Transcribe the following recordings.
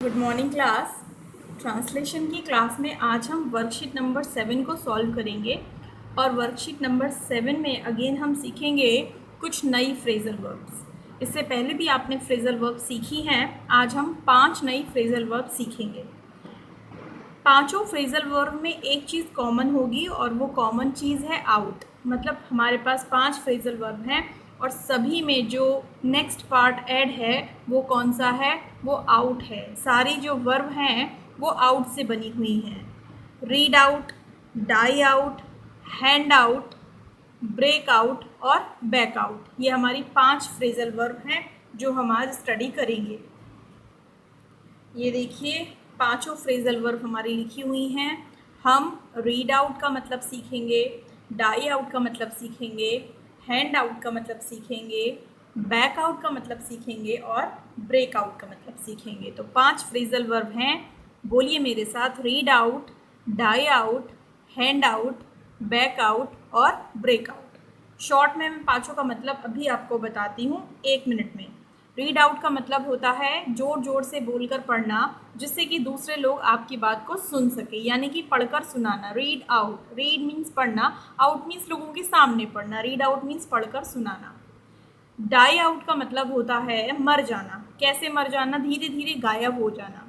Good morning class. Translation की class में आज हम वर्कशीट नंबर 7 को सॉल्व करेंगे और वर्कशीट नंबर 7 में अगेन हम सीखेंगे कुछ नई फ्रेजल वर्ब्स। इससे पहले भी आपने फ्रेजल वर्ब सीखी हैं। आज हम 5 नई फ्रेजल वर्ब सीखेंगे। पांचों फ्रेजल वर्ब में एक चीज़ कॉमन होगी और वो कॉमन चीज़ है आउट। मतलब हमारे पास 5 फ्रेजल वर्ब हैं और सभी में जो नेक्स्ट पार्ट ऐड है वो कौन सा है? वो आउट है। सारी जो वर्ब हैं वो आउट से बनी हुई हैं। Read out, die out, hand out, break out और बैक आउट, ये हमारी 5 फ्रेजल वर्ब हैं जो हम आज स्टडी करेंगे। ये देखिए पांचों फ्रेजल वर्ब हमारी लिखी हुई हैं। हम रीड आउट का मतलब सीखेंगे, डाई आउट का मतलब सीखेंगे, हैंड आउट का मतलब सीखेंगे, बैक आउट का मतलब सीखेंगे और ब्रेक आउट का मतलब सीखेंगे। तो 5 फ्रेजल वर्ब हैं। बोलिए मेरे साथ, read out, die out, hand out, back out और ब्रेक आउट। शॉर्ट में मैं पांचों का मतलब अभी आपको बताती हूँ 1 मिनट में। रीड आउट का मतलब होता है जोर जोर से बोलकर पढ़ना जिससे कि दूसरे लोग आपकी बात को सुन सके, यानी कि पढ़कर सुनाना। रीड आउट, रीड मीन्स पढ़ना, आउट मीन्स लोगों के सामने पढ़ना। रीड आउट मीन्स पढ़कर सुनाना। डाई आउट का मतलब होता है मर जाना। कैसे मर जाना? धीरे धीरे गायब हो जाना।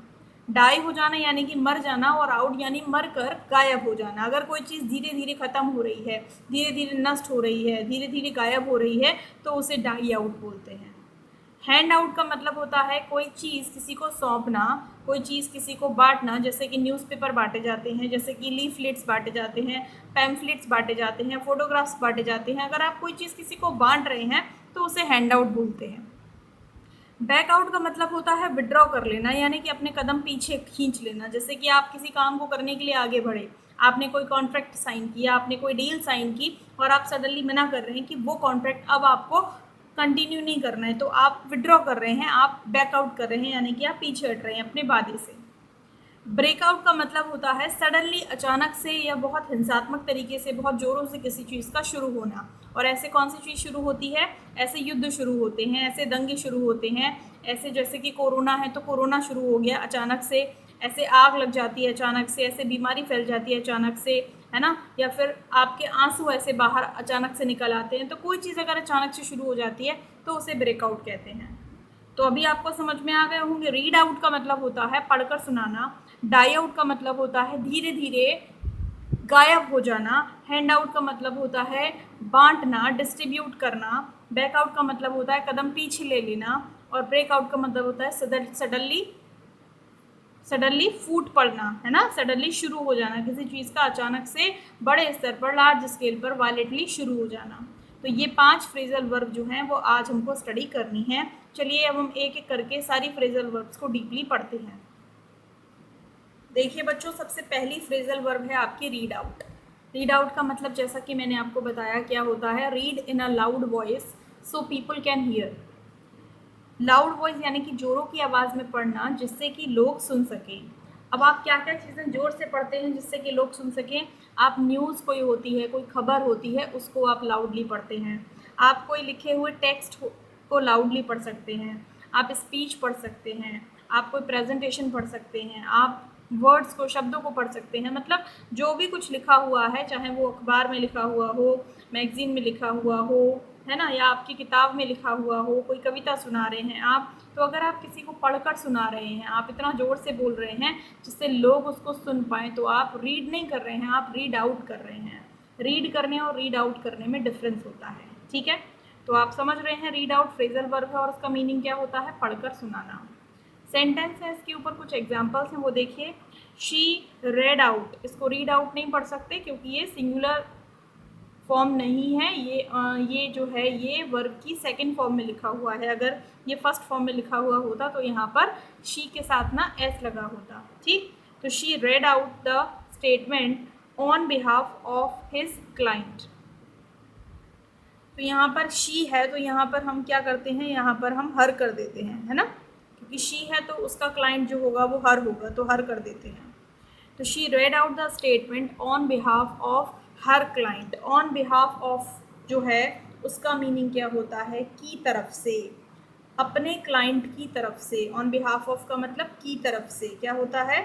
डाई हो जाना यानी कि मर जाना और आउट यानी मर कर गायब हो जाना। अगर कोई चीज़ धीरे धीरे ख़त्म हो रही है, धीरे धीरे नष्ट हो रही है, धीरे धीरे गायब हो रही है तो उसे डाई आउट बोलते हैं। हैंड आउट का मतलब होता है कोई चीज़ किसी को सौंपना, कोई चीज़ किसी को बांटना। जैसे कि न्यूज़पेपर बांटे जाते हैं, जैसे कि लीफलेट्स बांटे जाते हैं, पैम्फलेट्स बांटे जाते हैं, फोटोग्राफ्स बांटे जाते हैं। अगर आप कोई चीज़ किसी को बांट रहे हैं तो उसे हैंड आउट बोलते हैं। बैक आउट का मतलब होता है विड्रॉ कर लेना, यानी कि अपने कदम पीछे खींच लेना। जैसे कि आप किसी काम को करने के लिए आगे बढ़े, आपने कोई कॉन्ट्रैक्ट साइन किया, आपने कोई डील साइन की और आप सडनली मना कर रहे हैं कि वो कॉन्ट्रैक्ट अब आपको कंटिन्यू नहीं करना है, तो आप विड्रॉ कर रहे हैं, आप बैकआउट कर रहे हैं, यानी कि आप पीछे हट रहे हैं अपने वादे से। ब्रेकआउट का मतलब होता है सडनली, अचानक से या बहुत हिंसात्मक तरीके से, बहुत ज़ोरों से किसी चीज़ का शुरू होना। और ऐसे कौन सी चीज़ शुरू होती है? ऐसे युद्ध शुरू होते हैं, ऐसे दंगे शुरू होते हैं, ऐसे जैसे कि कोरोना है तो कोरोना शुरू हो गया अचानक से, ऐसे आग लग जाती है अचानक से, ऐसे बीमारी फैल जाती है अचानक से, है ना, या फिर आपके आंसू ऐसे बाहर अचानक से निकल आते हैं। तो कोई चीज़ अगर अचानक से शुरू हो जाती है तो उसे ब्रेकआउट कहते हैं। तो अभी आपको समझ में आ गए होंगे। रीड आउट का मतलब होता है पढ़कर सुनाना, डाई आउट का मतलब होता है धीरे धीरे गायब हो जाना, हैंड आउट का मतलब होता है बांटना, डिस्ट्रीब्यूट करना, बैक आउट का मतलब होता है कदम पीछे ले लेना और ब्रेक आउट का मतलब होता है सडनली फूट पड़ना, है ना, सडनली शुरू हो जाना, किसी चीज़ का अचानक से बड़े स्तर पर, लार्ज स्केल पर वायलेंटली शुरू हो जाना। तो ये 5 फ्रेजल वर्ब जो हैं वो आज हमको स्टडी करनी है। चलिए अब हम एक एक करके सारी फ्रेजल वर्ब्स को डीपली पढ़ते हैं। देखिए बच्चों, सबसे पहली फ्रेजल वर्ब है आपकी रीड आउट। रीड आउट का मतलब जैसा कि मैंने आपको बताया क्या होता है, read in a loud voice so people can here. Loud voice यानी कि जोरों की आवाज़ में पढ़ना जिससे कि लोग सुन सकें। अब आप क्या क्या चीज़ें ज़ोर से पढ़ते हैं जिससे कि लोग सुन सकें? आप न्यूज़ कोई होती है, कोई खबर होती है, उसको आप लाउडली पढ़ते हैं। आप कोई लिखे हुए टेक्स्ट को लाउडली पढ़ सकते हैं। आप स्पीच पढ़ सकते हैं, आप कोई प्रेजेंटेशन पढ़ सकते हैं, आप वर्ड्स को, शब्दों को पढ़ सकते हैं। मतलब जो भी कुछ लिखा हुआ है, चाहे वो अखबार में लिखा हुआ हो, मैगजीन में लिखा हुआ हो, है ना, या आपकी किताब में लिखा हुआ हो, कोई कविता सुना रहे हैं आप, तो अगर आप किसी को पढ़कर सुना रहे हैं, आप इतना ज़ोर से बोल रहे हैं जिससे लोग उसको सुन पाएँ, तो आप रीड नहीं कर रहे हैं, आप रीड आउट कर रहे हैं। रीड करने और रीड आउट करने में डिफरेंस होता है, ठीक है। तो आप समझ रहे हैं रीड आउट फ्रेजल वर्ब है और उसका मीनिंग क्या होता है? पढ़कर सुनाना। सेंटेंस है, इसके ऊपर कुछ एग्जाम्पल्स हैं, वो देखिए। शी रेड आउट, इसको रीड आउट नहीं पढ़ सकते क्योंकि ये सिंगुलर फॉर्म नहीं है, ये जो है ये वर्ब की सेकंड फॉर्म में लिखा हुआ है। अगर ये फर्स्ट फॉर्म में लिखा हुआ होता तो यहाँ पर शी के साथ ना एस लगा होता, ठीक। तो she red out the statement on behalf of his client. तो यहाँ पर शी है तो यहाँ पर हम क्या करते हैं, यहाँ पर हम हर कर देते हैं, है ना, क्योंकि शी है तो उसका क्लाइंट जो होगा वो हर होगा, तो हर कर देते हैं। तो she red out the statement on behalf of her client. On behalf of जो है उसका मीनिंग क्या होता है? की तरफ से। अपने क्लाइंट की तरफ से, ऑन बिहाफ ऑफ का मतलब की तरफ से, क्या होता है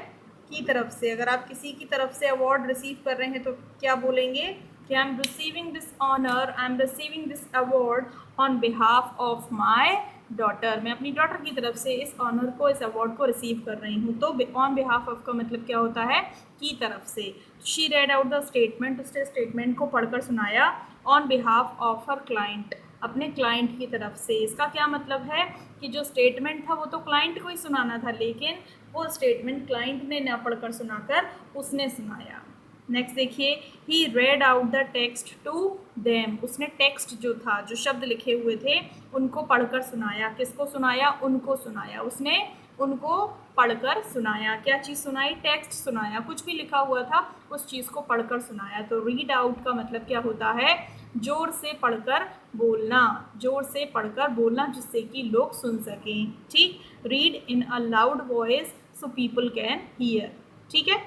की तरफ से। अगर आप किसी की तरफ से अवार्ड रिसीव कर रहे हैं तो क्या बोलेंगे कि I am receiving this honour, I am receiving this award on behalf of my daughter. मैं अपनी डॉटर की तरफ से इस ऑनर को, इस अवार्ड को रिसीव कर रही हूँ। तो ऑन बिहाफ ऑफ का मतलब क्या होता है की तरफ से। She red out the statement, उसने स्टेटमेंट को पढ़कर सुनाया on behalf of her client, अपने क्लाइंट की तरफ से। इसका क्या मतलब है कि जो स्टेटमेंट था वो तो क्लाइंट को ही सुनाना था, लेकिन वो स्टेटमेंट क्लाइंट ने ना पढ़कर सुनाकर उसने सुनाया। नेक्स्ट देखिए, he read out the text to them, उसने टेक्स्ट जो था, जो शब्द लिखे हुए थे उनको पढ़कर सुनाया। किसको सुनाया? उनको सुनाया। उसने उनको पढ़कर सुनाया। क्या चीज़ सुनाई? टेक्स्ट सुनाया। कुछ भी लिखा हुआ था उस चीज़ को पढ़कर सुनाया। तो रीड आउट का मतलब क्या होता है? जोर से पढ़कर बोलना, जोर से पढ़कर बोलना जिससे कि लोग सुन सकें। ठीक, read in a loud voice so people can here. ठीक है,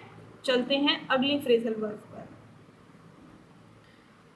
चलते हैं अगली फ्रेजल वर्ब पर।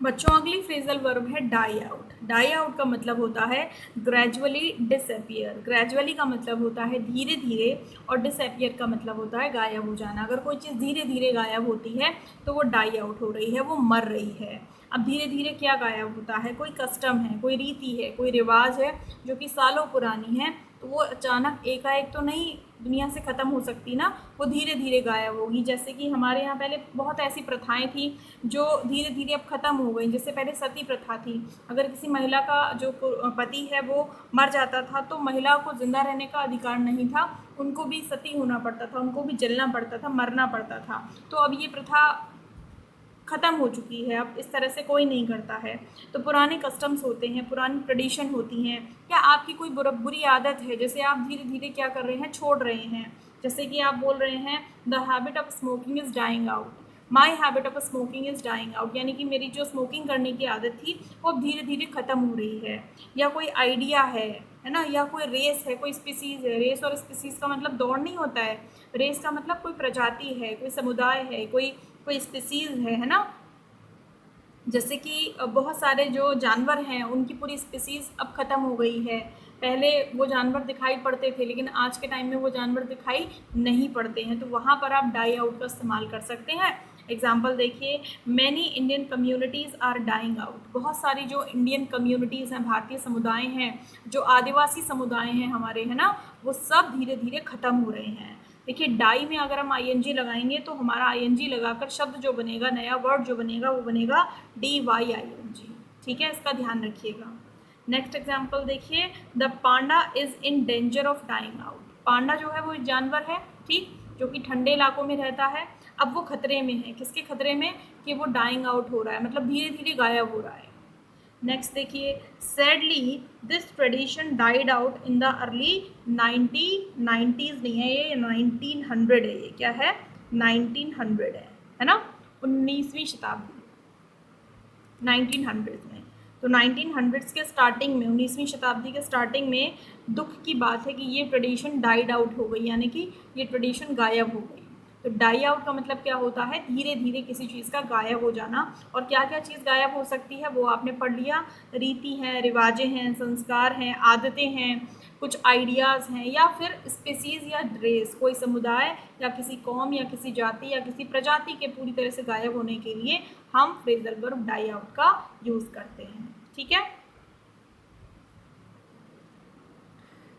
बच्चों अगली फ्रेजल वर्ब है डाई आउट। डाई आउट का मतलब होता है ग्रेजुअली डिसअपियर। ग्रेजुअली का मतलब होता है धीरे धीरे, और डिसअपियर का मतलब होता है गायब हो जाना। अगर कोई चीज़ धीरे धीरे गायब होती है तो वो डाई आउट हो रही है, वो मर रही है। अब धीरे धीरे क्या गायब होता है? कोई कस्टम है, कोई रीति है, कोई रिवाज है जो कि सालों पुरानी है, तो वो अचानक एकाएक तो नहीं दुनिया से ख़त्म हो सकती ना, वो धीरे धीरे गायब होगी। जैसे कि हमारे यहाँ पहले बहुत ऐसी प्रथाएं थी जो धीरे धीरे अब ख़त्म हो गई। जैसे पहले सती प्रथा थी, अगर किसी महिला का जो पति है वो मर जाता था तो महिला को जिंदा रहने का अधिकार नहीं था, उनको भी सती होना पड़ता था, उनको भी जलना पड़ता था, मरना पड़ता था। तो अब ये प्रथा ख़त्म हो चुकी है, अब इस तरह से कोई नहीं करता है। तो पुराने कस्टम्स होते हैं, पुरानी ट्रेडिशन होती हैं। या आपकी कोई बुरी आदत है, जैसे आप धीरे धीरे क्या कर रहे हैं, छोड़ रहे हैं। जैसे कि आप बोल रहे हैं the habit of smoking is dying out, my habit of smoking is dying out, यानी कि मेरी जो स्मोकिंग करने की आदत थी वो अब धीरे धीरे ख़त्म हो रही है। या कोई आइडिया है ना, या कोई रेस है, कोई स्पीसीज़ है। रेस और स्पीसीज़ का मतलब दौड़ नहीं होता है, रेस का मतलब कोई प्रजाति है, कोई समुदाय है, कोई कोई स्पीसीज़ है ना। जैसे कि बहुत सारे जो जानवर हैं उनकी पूरी स्पीसीज़ अब ख़त्म हो गई है। पहले वो जानवर दिखाई पड़ते थे, लेकिन आज के टाइम में वो जानवर दिखाई नहीं पड़ते हैं। तो वहाँ पर आप डाई आउट का इस्तेमाल कर सकते हैं। एग्जाम्पल देखिए, many Indian communities are dying out. बहुत सारी जो इंडियन कम्युनिटीज़ हैं, भारतीय समुदाय हैं, जो आदिवासी समुदाय हैं हमारे, है ना, वो सब धीरे धीरे ख़त्म हो रहे हैं। देखिए, डाई में अगर हम आईएनजी लगाएंगे तो हमारा आईएनजी लगाकर शब्द जो बनेगा, नया वर्ड जो बनेगा, वो बनेगा DYING। ठीक है, इसका ध्यान रखिएगा। नेक्स्ट एग्जाम्पल देखिए, the panda is in danger of dying out. Panda जो है वो एक जानवर है, ठीक, जो कि ठंडे इलाकों में रहता है। अब वो खतरे में है। किसके खतरे में? कि वो डाइंग आउट हो रहा है, मतलब धीरे धीरे गायब हो रहा है। नेक्स्ट देखिए, sadly this tradition died out in the early 1990s। नहीं है ये, 1900 है। ये क्या है? 1900 है ना, 19वीं शताब्दी, 1900 में। तो 1900s के स्टार्टिंग में, 19वीं शताब्दी के स्टार्टिंग में दुख की बात है कि ये ट्रेडिशन डाइड आउट हो गई, यानी कि ये ट्रेडिशन गायब हो गई। तो डाई आउट का मतलब क्या होता है? धीरे धीरे किसी चीज़ का गायब हो जाना। और क्या क्या चीज़ गायब हो सकती है वो आपने पढ़ लिया। रीति हैं, रिवाजें हैं, संस्कार हैं, आदतें हैं, कुछ आइडियाज़ हैं, या फिर स्पीसीज़ या ड्रेस, कोई समुदाय या किसी कौम या किसी जाति या किसी प्रजाति के पूरी तरह से गायब होने के लिए हम फ्रेजल वर्ब डाई आउट का यूज़ करते हैं। ठीक है,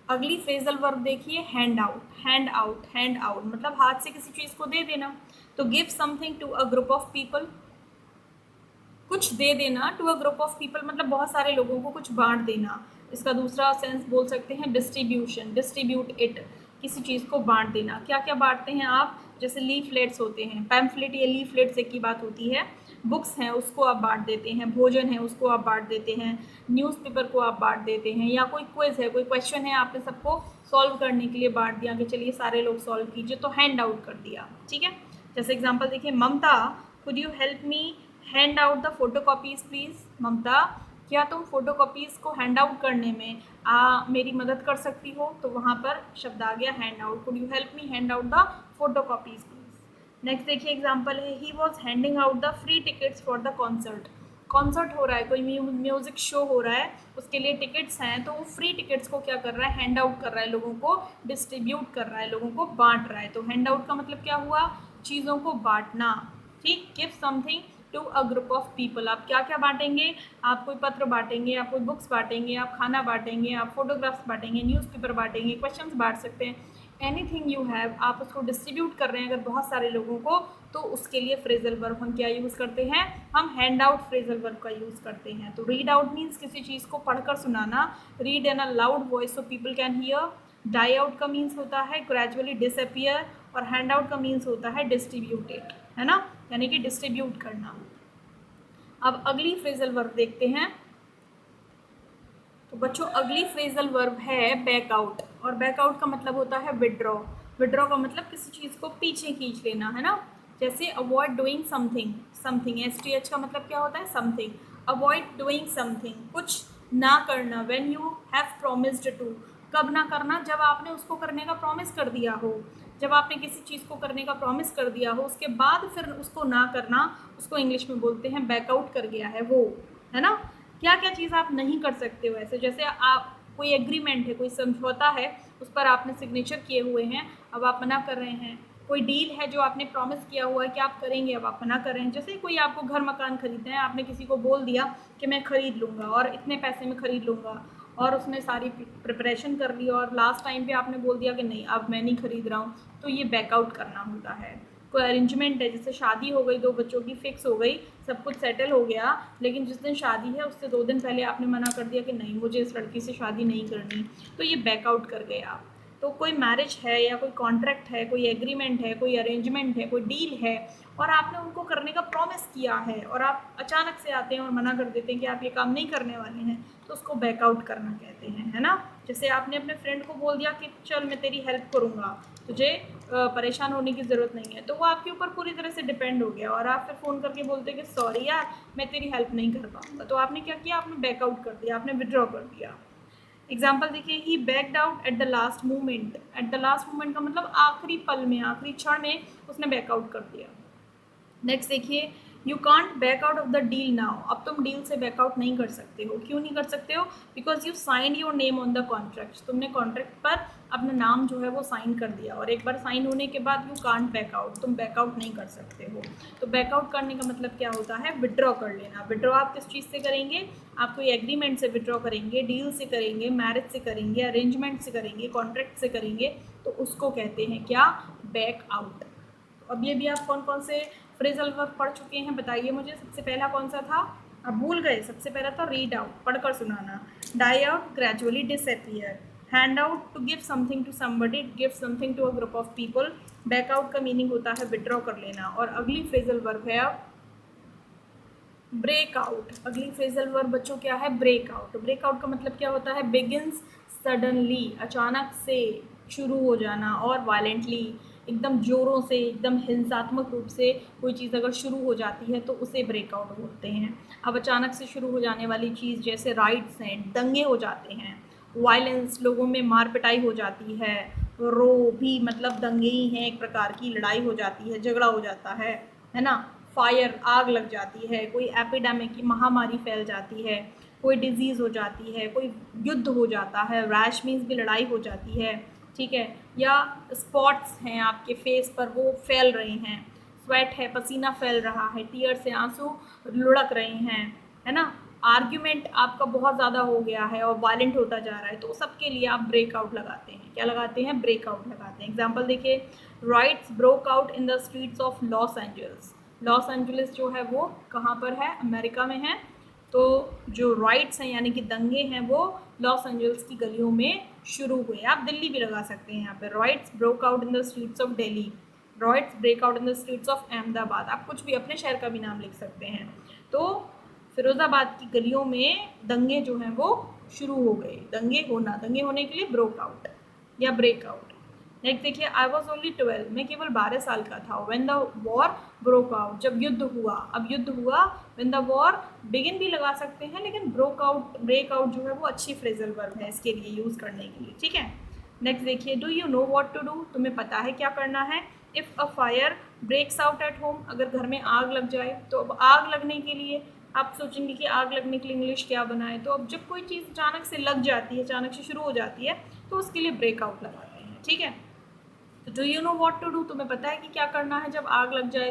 अगली फ्रेजल वर्ब देखिए, hand out. Hand out, hand out मतलब हाथ से किसी चीज़ को दे देना। तो give something to a group of people, कुछ दे देना। To a group of people मतलब बहुत सारे लोगों को कुछ बांट देना। इसका दूसरा सेंस बोल सकते हैं डिस्ट्रीब्यूशन, डिस्ट्रीब्यूट इट, किसी चीज़ को बांट देना। क्या क्या बांटते हैं आप? जैसे लीफलेट्स होते हैं, पैम्फलेट या लीफलेट्स एक ही बात होती है। बुक्स हैं उसको आप बांट देते हैं, भोजन है उसको आप बांट देते हैं, न्यूज़पेपर को आप बांट देते हैं, या कोई क्विज है, कोई क्वेश्चन है, आपने सबको सॉल्व करने के लिए बांट दिया कि चलिए सारे लोग सॉल्व कीजिए, तो हैंड आउट कर दिया। ठीक है, जैसे एग्जाम्पल देखिए, Mamata could you help me hand out the photocopies please. Mamata, क्या तुम फोटो कॉपीज़ को हैंड आउट करने में मेरी मदद कर सकती हो? तो वहाँ पर शब्द आ गया hand out. Could you help me hand out the photocopies please. Next देखिए एग्जाम्पल है, he was handing out the free tickets for the concert. Concert हो रहा है, कोई म्यूज़िक शो हो रहा है, उसके लिए टिकट्स हैं, तो वो फ्री टिकट्स को क्या कर रहा है, हैंड आउट कर रहा है, लोगों को डिस्ट्रीब्यूट कर रहा है, लोगों को बांट रहा है। तो हैंड आउट का मतलब क्या हुआ, चीज़ों को बांटना। ठीक, give something to a group of people. आप क्या क्या बांटेंगे, आप कोई पत्र बांटेंगे, आप कोई बुक्स बांटेंगे, आप खाना बांटेंगे, आप फोटोग्राफ्स बांटेंगे, न्यूज़पेपर बांटेंगे, क्वेश्चंस बांट सकते हैं, एनीथिंग यू हैव, आप उसको डिस्ट्रीब्यूट कर रहे हैं अगर बहुत सारे लोगों को, तो उसके लिए फ्रेजल वर्ब हम क्या यूज़ करते हैं, हम हैंड आउट फ्रेजल वर्ब का यूज़ करते हैं। तो रीड आउट मीन्स किसी चीज़ को पढ़कर सुनाना, read in a loud voice so people can hear. Die out का मीन्स होता है ग्रेजुअली डिसअपियर, और हैंड आउट का मीन्स होता है डिस्ट्रीब्यूटेड, है ना, यानी कि डिस्ट्रीब्यूट करना। अब अगली फ्रेजल वर्ब देखते हैं। तो बच्चों अगली फ्रेजल वर्ब है बैक आउट, और बैक आउट का मतलब होता है विड्रॉ। विड्रॉ का मतलब किसी चीज़ को पीछे खींच लेना, है ना। जैसे avoid doing something, something STH का मतलब क्या होता है, समथिंग। अवॉइड डूइंग समथिंग, कुछ ना करना। When you have promised to, कब ना करना, जब आपने उसको करने का प्रॉमिस कर दिया हो, जब आपने किसी चीज़ को करने का प्रॉमिस कर दिया हो, उसके बाद फिर उसको ना करना, उसको इंग्लिश में बोलते हैं बैकआउट कर गया है वो, है ना। क्या क्या चीज़ आप नहीं कर सकते हो ऐसे, जैसे आप कोई एग्रीमेंट है, कोई समझौता है, उस पर आपने सिग्नेचर किए हुए हैं, अब आप मना कर रहे हैं। कोई डील है जो आपने प्रॉमिस किया हुआ है कि आप करेंगे, अब आप मना कर रहे हैं। जैसे कोई आपको घर मकान खरीदना है, आपने किसी को बोल दिया कि मैं ख़रीद लूँगा और इतने पैसे में ख़रीद लूँगा, और उसने सारी प्रिपरेशन कर ली और लास्ट टाइम पे आपने बोल दिया कि नहीं अब मैं नहीं खरीद रहा हूँ, तो ये बैकआउट करना होता है। कोई अरेंजमेंट है, जैसे शादी हो गई, 2 बच्चों की फिक्स हो गई, सब कुछ सेटल हो गया, लेकिन जिस दिन शादी है उससे 2 दिन पहले आपने मना कर दिया कि नहीं मुझे इस लड़की से शादी नहीं करनी, तो ये बैकआउट कर गए आप। तो कोई मैरिज है या कोई कॉन्ट्रैक्ट है, कोई एग्रीमेंट है, कोई अरेंजमेंट है, कोई डील है, और आपने उनको करने का प्रॉमिस किया है और आप अचानक से आते हैं और मना कर देते हैं कि आप ये काम नहीं करने वाले हैं, तो उसको बैकआउट करना कहते हैं, है ना। जैसे आपने अपने फ्रेंड को बोल दिया कि चल मैं तेरी हेल्प करूँगा, तुझे परेशान होने की ज़रूरत नहीं है, तो वो आपके ऊपर पूरी तरह से डिपेंड हो गया, और आप फिर फ़ोन करके बोलते कि सॉरी यार मैं तेरी हेल्प नहीं कर पाऊँगा, तो आपने क्या किया, आपने बैकआउट कर दिया, आपने विड्रॉ कर दिया। एग्जाम्पल देखिए, he backed out at the last moment. At the last moment का मतलब आखिरी पल में, आखिरी क्षण में उसने बैकआउट कर दिया। नेक्स्ट देखिए, you can't back out of the deal now. अब तुम डील से बैकआउट नहीं कर सकते हो। क्यों नहीं कर सकते हो, because you signed your name on the contract. तुमने कॉन्ट्रैक्ट पर अपना नाम जो है वो साइन कर दिया, और एक बार साइन होने के बाद यू कांट बैक आउट, तुम बैकआउट नहीं कर सकते हो। तो बैकआउट करने का मतलब क्या होता है, विड्रॉ कर लेना। विड्रॉ आप किस चीज़ से करेंगे, आप कोई एग्रीमेंट से विड्रॉ करेंगे, डील से करेंगे, मैरिज से करेंगे, अरेंजमेंट से करेंगे, कॉन्ट्रैक्ट से करेंगे, तो उसको कहते हैं क्या, बैक आउट। अब ये भी आप कौन कौन से फ्रेजल वर्ब पढ़ चुके हैं बताइए मुझे। सबसे पहला कौन सा था, अब भूल गए। सबसे पहला था रीड आउट, पढ़कर सुनाना। Die out, gradually disappear. Hand out, to give something to somebody, give something to a group of people. Back out का मीनिंग होता है विड्रॉ कर लेना। और अगली फ्रेजल वर्ब है अब ब्रेक आउट। अगली फ्रेजल वर्ब बच्चों क्या है, ब्रेक आउट। ब्रेक आउट का मतलब क्या होता है, बिगिंस सडनली, अचानक से शुरू हो जाना, और वायलेंटली, एकदम ज़ोरों से, एकदम हिंसात्मक रूप से कोई चीज़ अगर शुरू हो जाती है तो उसे ब्रेकआउट बोलते हैं। अब अचानक से शुरू हो जाने वाली चीज़ जैसे राइट्स हैं, दंगे हो जाते हैं, वायलेंस, लोगों में मार पिटाई हो जाती है, रो भी मतलब दंगे ही हैं, एक प्रकार की लड़ाई हो जाती है, झगड़ा हो जाता है ना। फायर, आग लग जाती है, कोई एपिडेमिक की महामारी फैल जाती है, कोई डिजीज़ हो जाती है, कोई युद्ध हो जाता है, रैश मीन्स भी लड़ाई हो जाती है, ठीक है। या स्पॉट्स हैं आपके फेस पर, वो फैल रहे हैं, स्वेट है, पसीना फैल रहा है, टीयर से आंसू लुढ़क रहे हैं, है ना। आर्ग्यूमेंट आपका बहुत ज़्यादा हो गया है और वायलेंट होता जा रहा है, तो सबके लिए आप ब्रेकआउट लगाते हैं। क्या लगाते हैं, ब्रेकआउट लगाते हैं। एग्जाम्पल देखिए, rights broke out in the streets of Los Angeles. Los Angeles जो है वो कहाँ पर है, अमेरिका में है। तो जो राइट्स हैं यानी कि दंगे हैं वो लॉस एंजल्स की गलियों में शुरू हुए। आप दिल्ली भी लगा सकते हैं यहाँ पे, riots broke out in the streets of Delhi, riots break out in the streets of Ahmedabad. आप कुछ भी अपने शहर का भी नाम लिख सकते हैं। तो फिरोज़ाबाद की गलियों में दंगे जो हैं वो शुरू हो गए। दंगे होने के लिए ब्रोक आउट या ब्रेकआउट। नेक्स्ट देखिए, आई वॉज ओनली 12, मैं केवल 12 साल का था। When the war broke out, जब युद्ध हुआ। अब युद्ध हुआ, व्हेन द वॉर बिगिन भी लगा सकते हैं, लेकिन ब्रेकआउट जो है वो अच्छी फ्रेजल वर्ब है इसके लिए यूज़ करने के लिए, ठीक है। नेक्स्ट देखिए, do you know what to do, तुम्हें पता है क्या करना है। If a fire breaks out at home, अगर घर में आग लग जाए, तो अब आग लगने के लिए आप सोचेंगे कि आग लगने के लिए इंग्लिश क्या बनाए, तो अब जब कोई चीज़ अचानक से लग जाती है, अचानक से शुरू हो जाती है, तो उसके लिए ब्रेकआउट लगाते हैं। ठीक है, तो do you know what to do, तुम्हें पता है कि क्या करना है जब आग लग जाए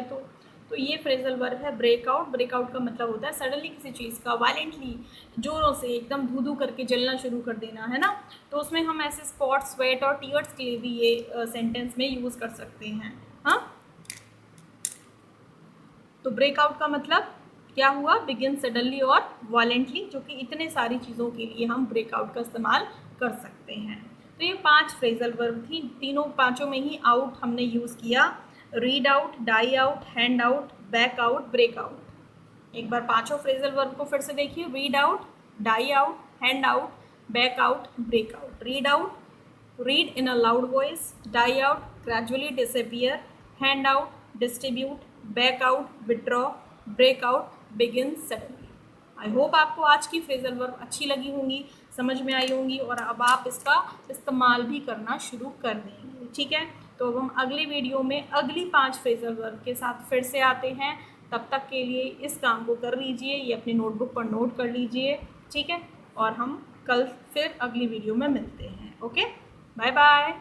तो ये फ्रेजल वर्ब है ब्रेकआउट। ब्रेकआउट का मतलब होता है सडनली किसी चीज़ का वायलेंटली, जोरों से एकदम धू धू करके जलना शुरू कर देना, है ना। तो उसमें हम ऐसे स्पॉट, स्वेट और टीयर्स के लिए भी ये सेंटेंस में यूज़ कर सकते हैं। हाँ, तो ब्रेकआउट का मतलब क्या हुआ, बिगिन सडनली और वायलेंटली, जो कि इतने सारी चीज़ों के लिए हम ब्रेकआउट का इस्तेमाल कर सकते हैं। तो ये 5 फ्रेजल वर्ब थी, तीनों पांचों में ही आउट हमने यूज़ किया, read out, die out, hand out, back out, breakout. एक बार पांचों फ्रेजल वर्ब को फिर से देखिए, read out, die out, hand out, back out, breakout. Read out, read in a loud voice, die out, gradually disappear, hand out, distribute, back out, withdraw, break out, begin suddenly। I hope आपको आज की phrasal verb अच्छी लगी होंगी, समझ में आई होंगी, और अब आप इसका इस्तेमाल भी करना शुरू कर देंगे। ठीक है, तो अब हम अगले वीडियो में अगली 5 फ्रेजल वर्ब के साथ फिर से आते हैं। तब तक के लिए इस काम को कर लीजिए, ये अपनी नोटबुक पर नोट कर लीजिए। ठीक है, और हम कल फिर अगली वीडियो में मिलते हैं। Okay, bye bye.